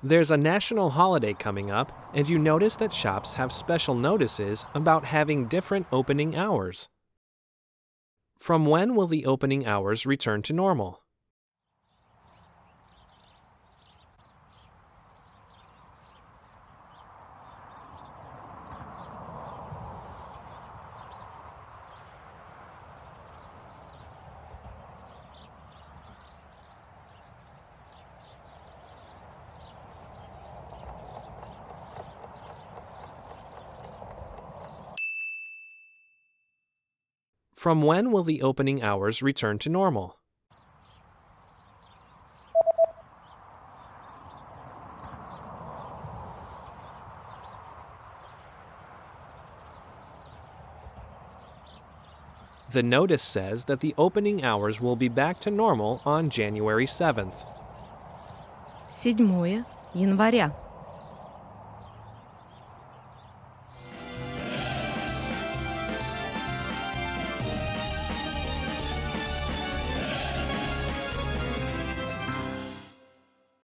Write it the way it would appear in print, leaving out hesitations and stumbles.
There's a national holiday coming up, and you notice that shops have special notices about having different opening hours. From when will the opening hours return to normal? From when will the opening hours return to normal? The notice says that the opening hours will be back to normal on January 7th. 7 января.